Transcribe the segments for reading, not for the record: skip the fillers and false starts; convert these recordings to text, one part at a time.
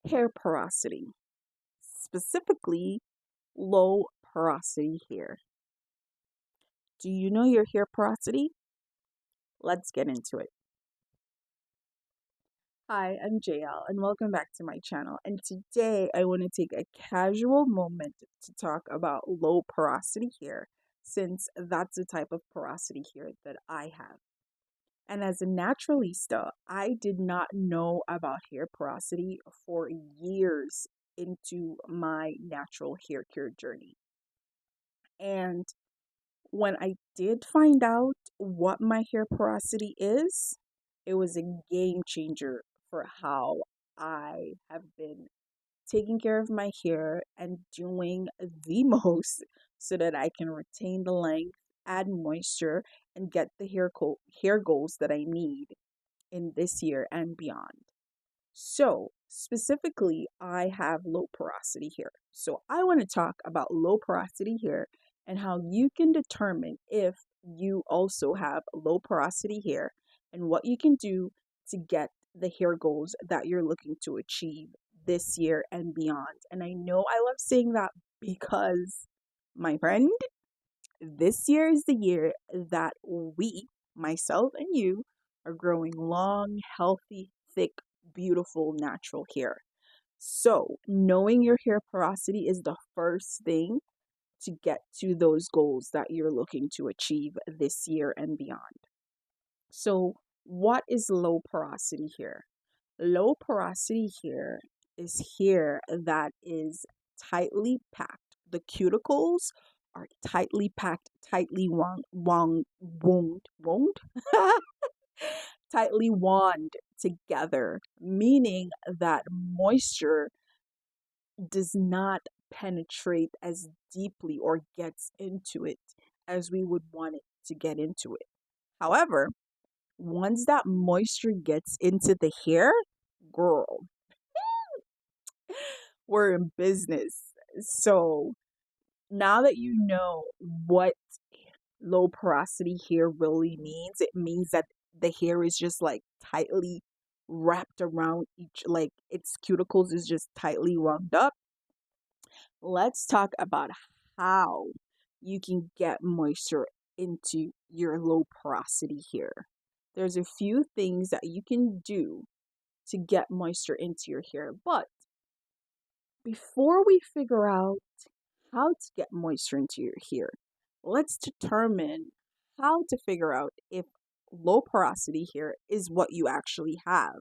Hair porosity, specifically low porosity hair. Do you know your hair porosity? Let's get into it. Hi, I'm JL and welcome back to my channel. And today I want to take a casual moment to talk about low porosity hair since that's the type of porosity hair that I have. And as a naturalista, I did not know about hair porosity for years into my natural hair care journey. And when I did find out what my hair porosity is, it was a game changer for how I have been taking care of my hair and doing the most so that I can retain the length, add moisture, and get the hair goals that I need in this year and beyond. So, specifically, I have low porosity hair. So, I want to talk about low porosity hair and how you can determine if you also have low porosity hair and what you can do to get the hair goals that you're looking to achieve this year and beyond. And I know I love saying that because, my friend, this year is the year that we, myself and you, are growing long, healthy, thick, beautiful, natural hair. So, knowing your hair porosity is the first thing to get to those goals that you're looking to achieve this year and beyond. So, what is low porosity hair? Low porosity hair is hair that is tightly packed. The cuticles are tightly packed, tightly wound, tightly wound together, meaning that moisture does not penetrate as deeply or gets into it as we would want it to get into it. However, once that moisture gets into the hair, girl, we're in business. So now that you know what low porosity hair really means, it means that the hair is just like tightly wrapped around each, like its cuticles is just tightly wound up. Let's talk about how you can get moisture into your low porosity hair. There's a few things that you can do to get moisture into your hair, but before we figure out how to get moisture into your hair, let's determine how to figure out if low porosity hair is what you actually have.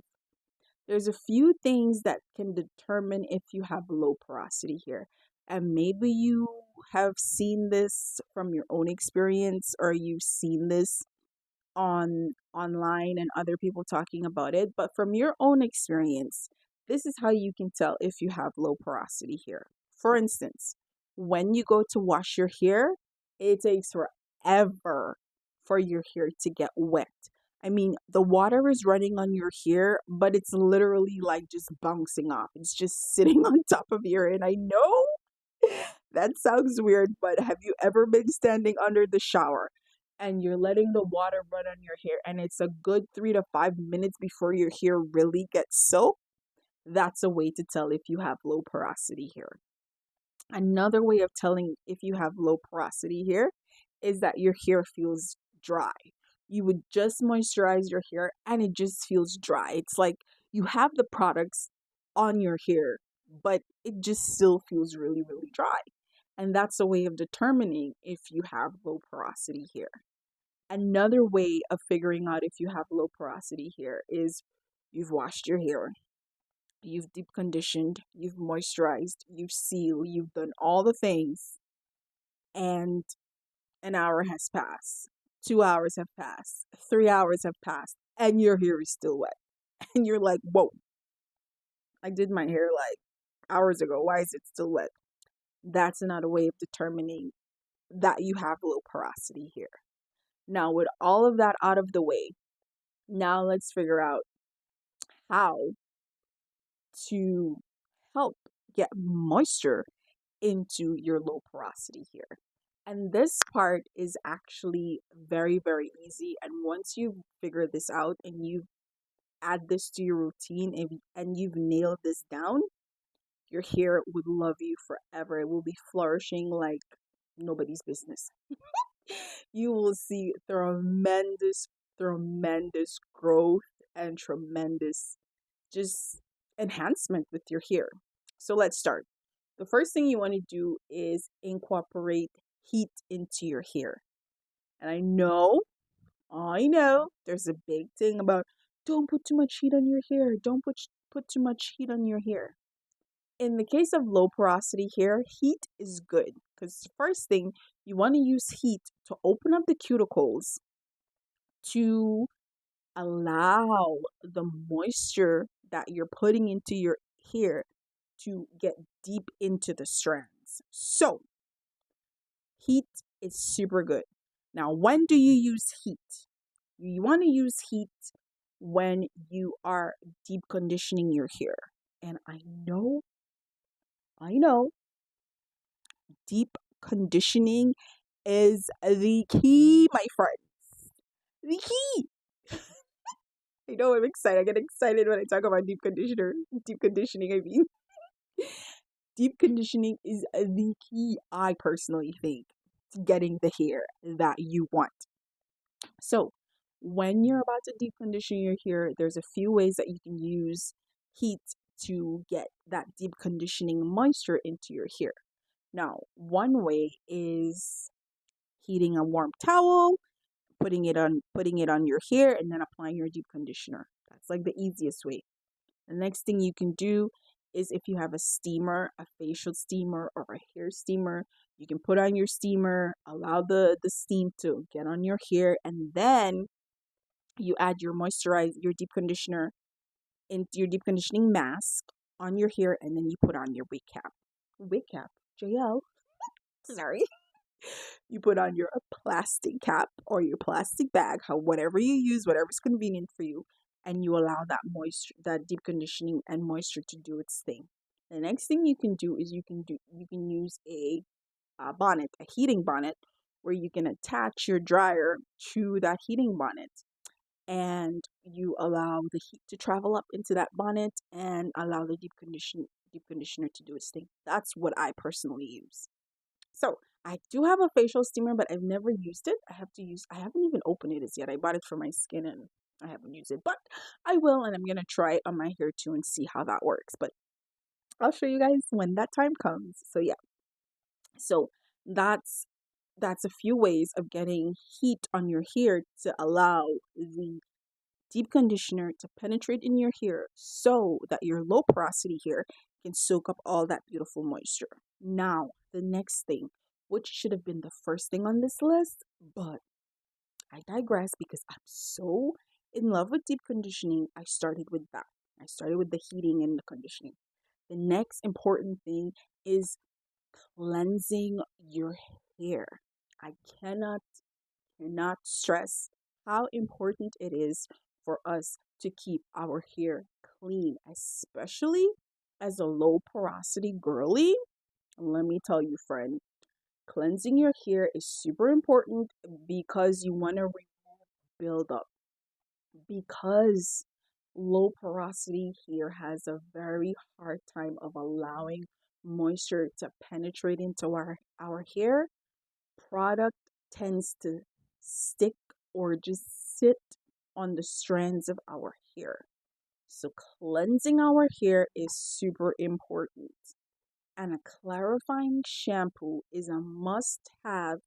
There's a few things that can determine if you have low porosity hair. And maybe you have seen this from your own experience or you've seen this online and other people talking about it, but from your own experience, this is how you can tell if you have low porosity hair. For instance, when you go to wash your hair, it takes forever for your hair to get wet. I mean, the water is running on your hair, but it's literally like just bouncing off. It's just sitting on top of your hair. And I know that sounds weird, but have you ever been standing under the shower and you're letting the water run on your hair and it's a good 3 to 5 minutes before your hair really gets soaked? That's a way to tell if you have low porosity hair. Another way of telling if you have low porosity hair is that your hair feels dry. You would just moisturize your hair and it just feels dry. It's like you have the products on your hair, but it just still feels really, really dry. And that's a way of determining if you have low porosity hair. Another way of figuring out if you have low porosity hair is you've washed your hair, you've deep conditioned, you've moisturized, you've sealed, you've done all the things, and an hour has passed, 2 hours have passed, 3 hours have passed, and your hair is still wet. And you're like, whoa, I did my hair like hours ago. Why is it still wet? That's another way of determining that you have low porosity hair. Now, with all of that out of the way, now let's figure out how to help get moisture into your low porosity hair. And this part is actually very, very easy. And once you figure this out and you've add this to your routine and you've nailed this down, your hair would love you forever. It will be flourishing like nobody's business. You will see tremendous growth and tremendous just enhancement with your hair. So let's start. The first thing you want to do is incorporate heat into your hair. And I know there's a big thing about don't put too much heat on your hair. Don't put too much heat on your hair. In the case of low porosity hair, heat is good because first thing you want to use heat to open up the cuticles to allow the moisture that you're putting into your hair to get deep into the strands. So, heat is super good. Now, when do you use heat? You want to use heat when you are deep conditioning your hair. And I know, deep conditioning is the key, my friends. The key. I know I'm excited. I get excited when I talk about deep conditioning, I mean. Deep conditioning is the key, I personally think, to getting the hair that you want. So, when you're about to deep condition your hair, there's a few ways that you can use heat to get that deep conditioning moisture into your hair. Now, one way is heating a warm towel, putting it on your hair and then applying your deep conditioner. That's like the easiest way. The next thing you can do is if you have a steamer, a facial steamer or a hair steamer, you can put on your steamer, allow the steam to get on your hair, and then you add your deep conditioner into your deep conditioning mask on your hair, and then you put on your wig cap. Wig cap, JL. Sorry. You put on your plastic cap or your plastic bag, whatever you use, whatever's convenient for you, and you allow that moisture, that deep conditioning and moisture to do its thing. The next thing you can do is you can use a bonnet, a heating bonnet, where you can attach your dryer to that heating bonnet, and you allow the heat to travel up into that bonnet and allow the deep conditioner to do its thing. That's what I personally use. So I do have a facial steamer, but I've never used it. I haven't even opened it as yet. I bought it for my skin and I haven't used it, but I will, and I'm gonna try it on my hair too and see how that works. But I'll show you guys when that time comes. So yeah, so that's that's a few ways of getting heat on your hair to allow the deep conditioner to penetrate in your hair so that your low porosity hair can soak up all that beautiful moisture. Now, the next thing, which should have been the first thing on this list, but I digress because I'm so in love with deep conditioning. I started with that. I started with the heating and the conditioning. The next important thing is cleansing your hair. I cannot stress how important it is for us to keep our hair clean, especially as a low porosity girly. Let me tell you, friend, cleansing your hair is super important because you want to rebuild up. Because low porosity hair has a very hard time of allowing moisture to penetrate into our hair, product tends to stick or just sit on the strands of our hair. So, cleansing our hair is super important. And a clarifying shampoo is a must have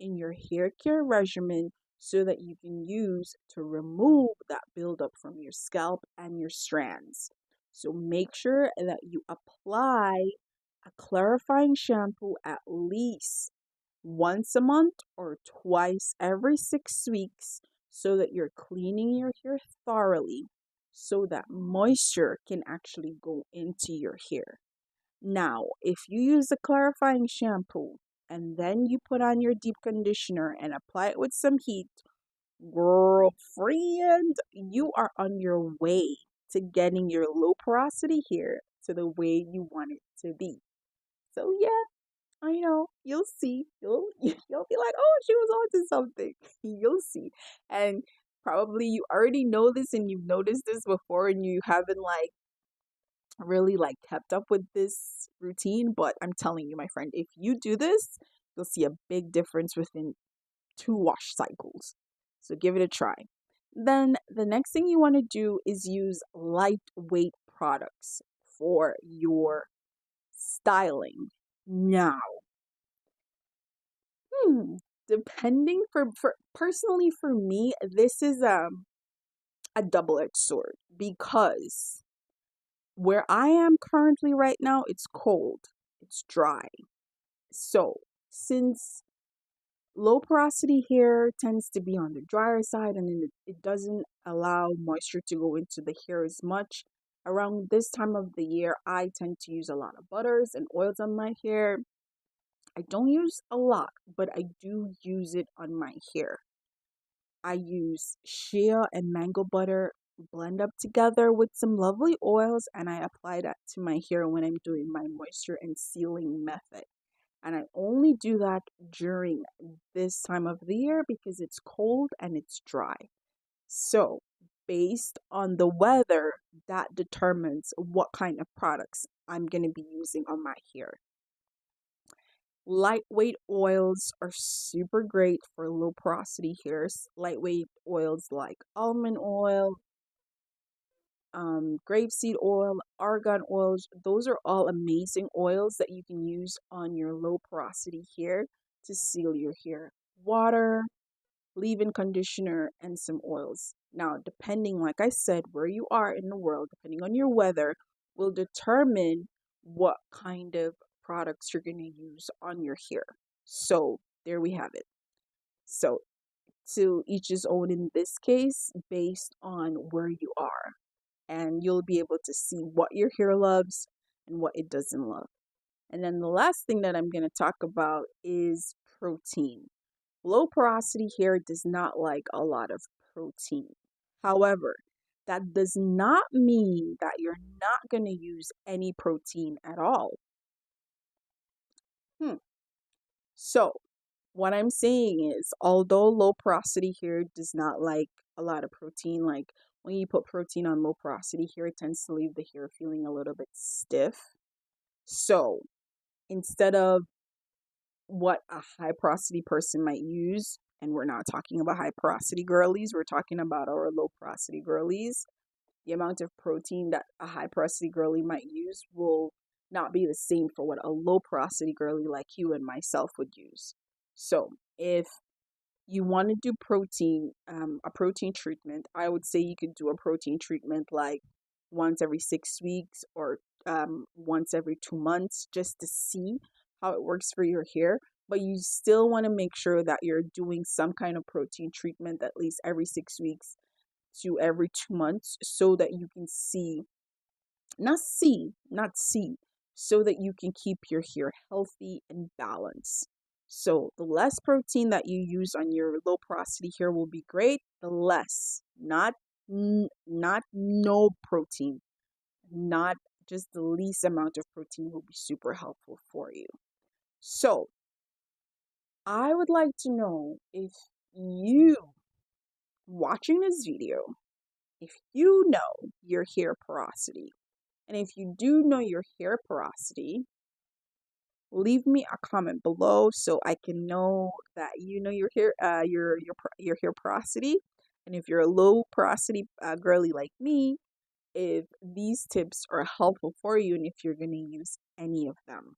in your hair care regimen so that you can use to remove that buildup from your scalp and your strands. So, make sure that you apply a clarifying shampoo at least once a month or twice every 6 weeks so that you're cleaning your hair thoroughly so that moisture can actually go into your hair. Now, if you use a clarifying shampoo and then you put on your deep conditioner and apply it with some heat, girlfriend, you are on your way to getting your low porosity hair to the way you want it to be. So yeah, I know. You'll see. You'll you'll be like, oh, she was onto something. You'll see. And Probably you already know this and you've noticed this before and you haven't like really like kept up with this routine, but I'm telling you, my friend, if you do this, you'll see a big difference within 2 wash cycles. So give it a try. Then the next thing you want to do is use lightweight products for your styling. Now, depending for personally for me, this is a double-edged sword because where I am currently right now, it's cold, it's dry. So, since low porosity hair tends to be on the drier side and it doesn't allow moisture to go into the hair as much, around this time of the year, I tend to use a lot of butters and oils on my hair. I don't use a lot, but I do use it on my hair. I use shea and mango butter blend up together with some lovely oils and I apply that to my hair when I'm doing my moisture and sealing method. And I only do that during this time of the year because it's cold and it's dry. So, based on the weather, that determines what kind of products I'm going to be using on my hair. Lightweight oils are super great for low porosity hairs. Lightweight oils like almond oil, grapeseed oil, argan oils, those are all amazing oils that you can use on your low porosity hair to seal your hair. Water, leave-in conditioner, and some oils. Now, depending, like I said, where you are in the world, depending on your weather, will determine what kind of products you're going to use on your hair. So, there we have it. So, to each his own in this case, based on where you are. And you'll be able to see what your hair loves and what it doesn't love. And then the last thing that I'm going to talk about is protein. Low porosity hair does not like a lot of protein. However, that does not mean that you're not going to use any protein at all. So, what I'm saying is, although low porosity hair does not like a lot of protein, like when you put protein on low porosity hair, it tends to leave the hair feeling a little bit stiff. So, instead of what a high porosity person might use, and we're not talking about high porosity girlies, we're talking about our low porosity girlies. The amount of protein that a high porosity girly might use will not be the same for what a low porosity girly like you and myself would use. So, if you want to do a protein treatment, I would say you could do a protein treatment like once every 6 weeks or once every 2 months just to see how it works for your hair. But you still want to make sure that you're doing some kind of protein treatment at least every 6 weeks to every 2 months so that you can see, not see, so that you can keep your hair healthy and balanced. So the less protein that you use on your low porosity hair will be great. The less, not no protein, not just the least amount of protein will be super helpful for you. So I would like to know if you watching this video, if you know your hair porosity, and if you do know your hair porosity, leave me a comment below so I can know that you know your hair, your hair porosity. And if you're a low porosity girly like me, if these tips are helpful for you and if you're going to use any of them.